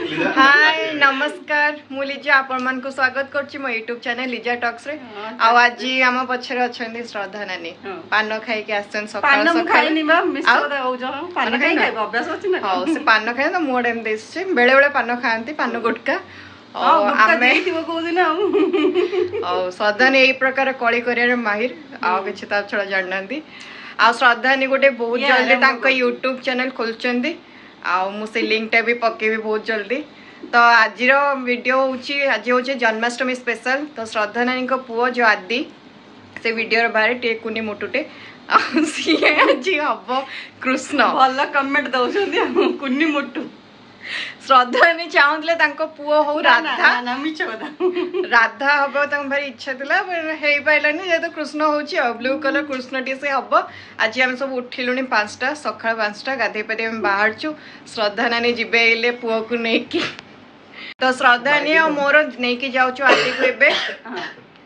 हाय नमस्कार मु लिजा आपण मान को स्वागत करछि मो YouTube चैनल लिजा टॉक्स रे आ आज हम पछरे अछंदी श्रद्धा नानी पान खाई के आछन सकाळ सकाळ पान खाइनी बा मिस्टर हो जो पान खाइ खाइ अभ्यास अछि ना हां से पान खाइ त मोड एम देस छै बेले बेले पान खांती पान गुटका आमे श्रद्धा ने एई प्रकार कळी करिया माहिर आ किछ ता छडा जाननांती आ श्रद्धा ने गोटे बहुत जल्दी तांको YouTube चैनल खोलचंदी आ मु से लिंक टा भी पकेबी बहुत जल्दी। तो आज वीडियो होची आज होचे जन्माष्टमी स्पेशल। तो श्रद्धा नानी को पुओ जो आदि से वीडियो रे बारे टे कुनी मोटुटे सी आज हबो कृष्ण भल कमेंट दउछंदी कुनी मोटू श्रद्धा नानी चाहुतले तांको पुओ हो राधा ना मिछ कथा राधा हबो तां भारी इच्छा थिला पर हेई पाइलानी जे तो कृष्ण होची ब्लू कलर कृष्ण टी से हबो। आज हम सब उठिलुनी 5टा सकाळ 5टा गाधे पदे हम बाहर छु श्रद्धा नानी जिबे इले पुओ को नेकी तो श्रद्धा नानी और मोर नेकी जाउ छु आदि को एबे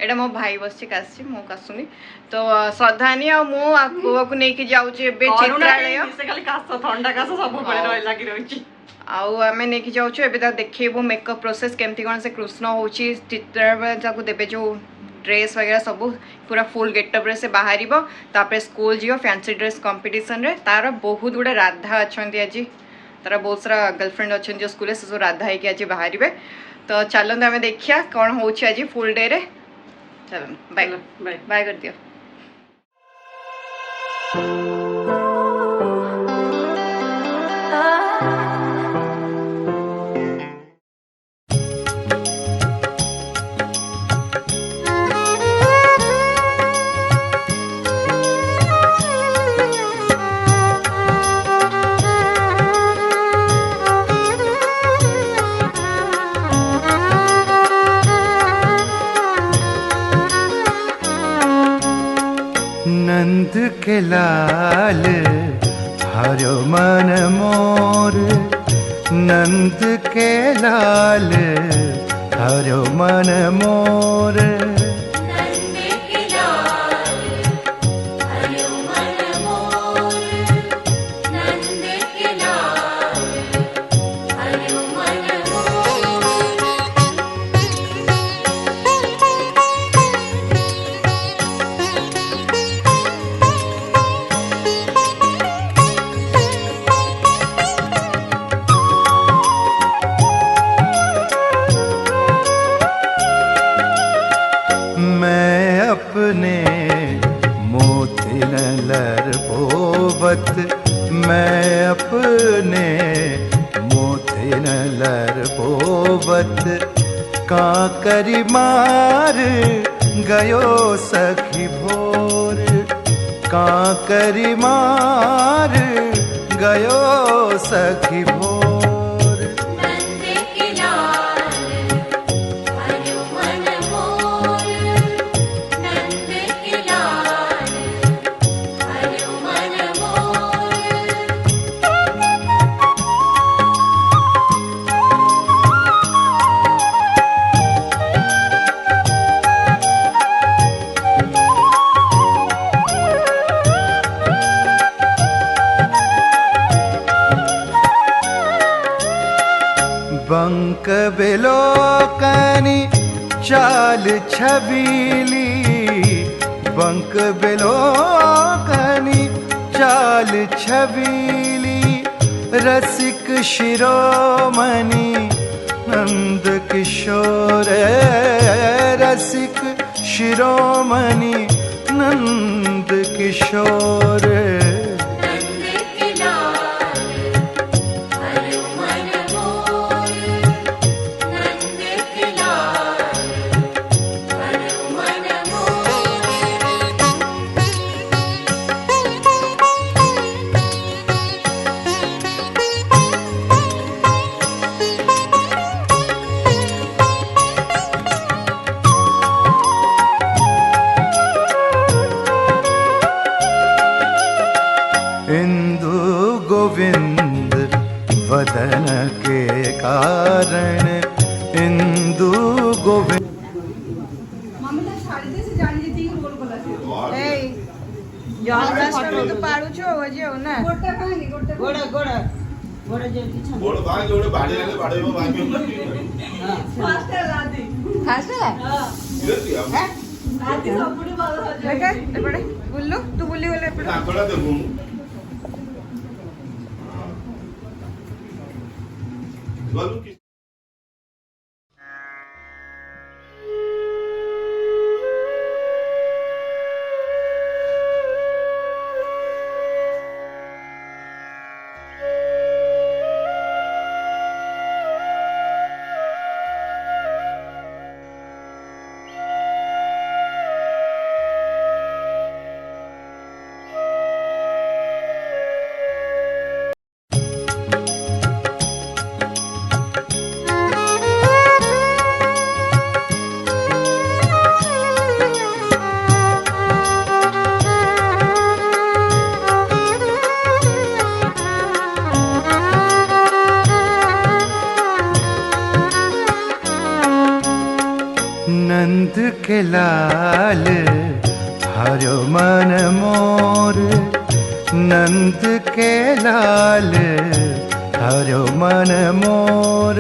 एडा मो भाई बसछि कासछि मो कासुनी तो श्रद्धा नानी और मो पुओ को नेकी जाउ छु एबे चित्रालय से खाली कास ठंडा कास सब पड़े रहि लागी रहिछि आउ आमे नेकी जाउ छु एबे ता देखिबो मेकअप प्रोसेस केमती कोन से कृष्ण होची चित्र जाको देबे जो ड्रेस वगैरह सब पूरा फुल गेटअप रे से बाहरिबो तापरे स्कूल जियो फैंसी ड्रेस कंपटीशन रे तार बहुत गुडे राधा अछंती आज तार बहुत सारा गर्लफ्रेंड अछन जो स्कूल से राधा है कि आज बाहरिबे। तो चलन हमें देखिया कोन होची आज फुल डे रे चलन बाय बाय बाय कर दियो। नंद के लाल हरो मन मोर नंद के लाल हरो मन मोर अपने मोतिन लर पोवत मैं अपने मोतिन लर पोवत का करी मार गयो सखी भोर का करी मार गयो सखी भोर बंक बेलोकनी चाल छबीली बंक बेलोकनी चाल छबीली रसिक शिरोमणि नंद किशोर रसिक शिरोमणि नंद किशोर गोविंद वदन के कारण इंदु गोविंद जन्माष्टमी तो पाड़ू छो हो जे ना गोड़ा गोड़ा गोड भाग एवढे भाडे आले भाडे भाग फास्ट है बुल्लू तू बुल्ली बोले आंकड़ा देखो बोलू की नंद के लाल हरो मन मोर, नंद के लाल हरो मन मोर।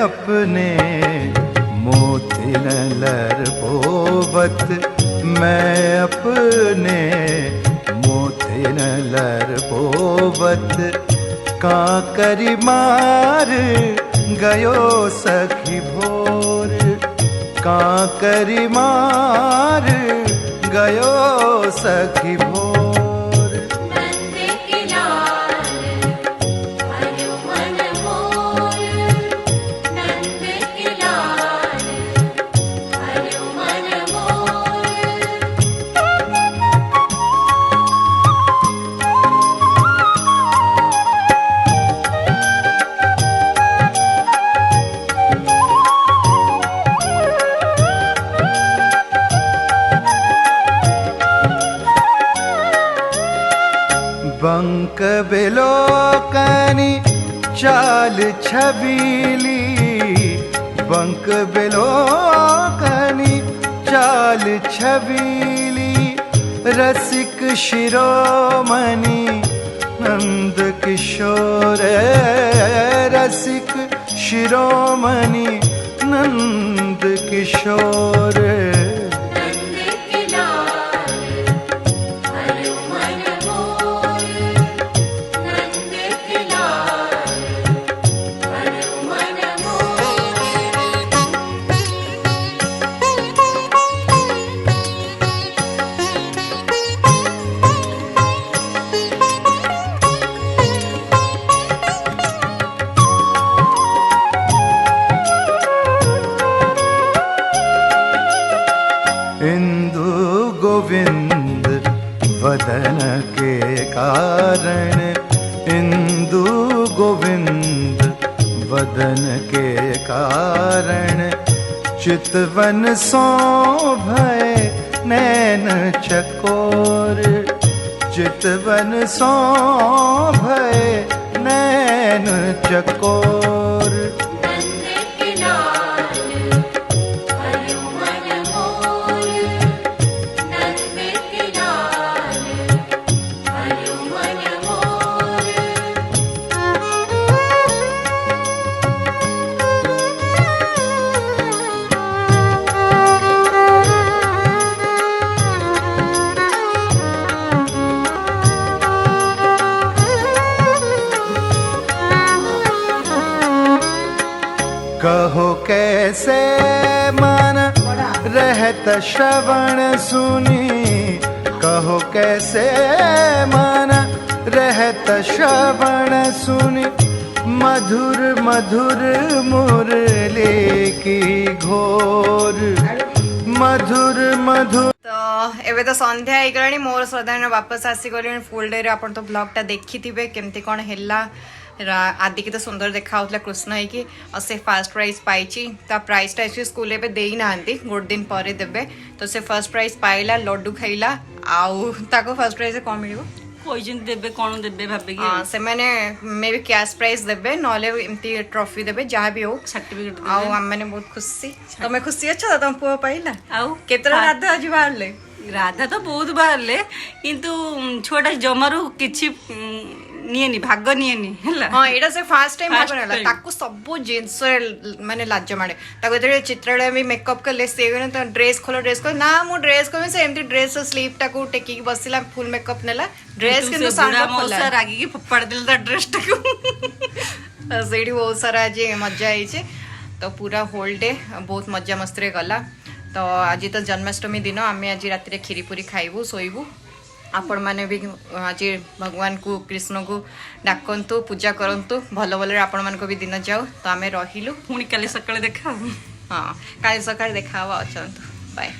अपने मोती न लर पोवत, मैं अपने मोती न लर पोवत, कांकरी मार गयो सखी भोर, कांकरी मार गयो सखी भोर। बंक बिलोकनी चाल छबीली, बंक बिलोकनी चाल छबीली, रसिक शिरोमणि नंद किशोर, रसिक शिरोमणि नंद किशोर। इंदु गोविंद वदन के कारण, इंदु गोविंद वदन के कारण, चितवन शोभय नैन चकोर, चितवन शोभय नैन चकोर। कहो कैसे मन रहत श्रवण सुनी, कहो कैसे मन रहत श्रवण सुनी, मधुर मधुर मुरली की घोर, मधुर मधुर। तो एबे तो संध्या होगलानी मोर श्रद्धा वापस आसीगले फुल डे आपण तो ब्लॉगटा देखी केमती कौन है आदि की तो सुंदर देखा कृष्ण है से फर्स्ट प्राइज पाई प्राइज टा एक्चुअली स्कूल पे दे ना गोटे दिन पर देवे तो से फर्स्ट प्राइज पाइला लड्डू खाइला आउ ताको फर्स्ट प्राइज कौन मिल देबे कौन देबे भाबे हाँ से मैंने मे भी कैश प्राइज देबे नले एमती ट्रॉफी देबे जहाँ भी हो सर्टिफिकेट आउ आम मैंने बहुत खुशी तुम खुशी अच्छा तुम पुआ पाइला आउ केतरा राधा आज बाहर राधा तो बहुत बाहरले किंतु छुआटा जमारू किछि नियनी भाग नियनी हैला हाँ एटा से फर्स्ट टाइम First भाग नेला time. ताको सब जिंस माने लाज मारे ताको जेते चित्रालय में मेकअप करले से तो ड्रेस खोलो ना मु ड्रेस को से एमती ड्रेस स्लीव टाको टेकी की बसिला फुल मेकअप नेला ड्रेस किंतु सांडा खोला रागी की फप्पड़ दिल ता ड्रेस टाको सेठी बहुत सारा आज मजा आई तो पूरा होल डे बहुत मजा मस्ती गला तो आज तो जन्माष्टमी दिन आम आज राति खीरी पूरी खाइबू शोबू आपण मैंने भी आज भगवान को कृष्ण को डाकतु पूजा करंतु भल भल आपण मान भी दिन जाओ तो आम रहिलु पुणी काली सकाळे देखा हाँ काली सकाळ देखा अच्छा बाय।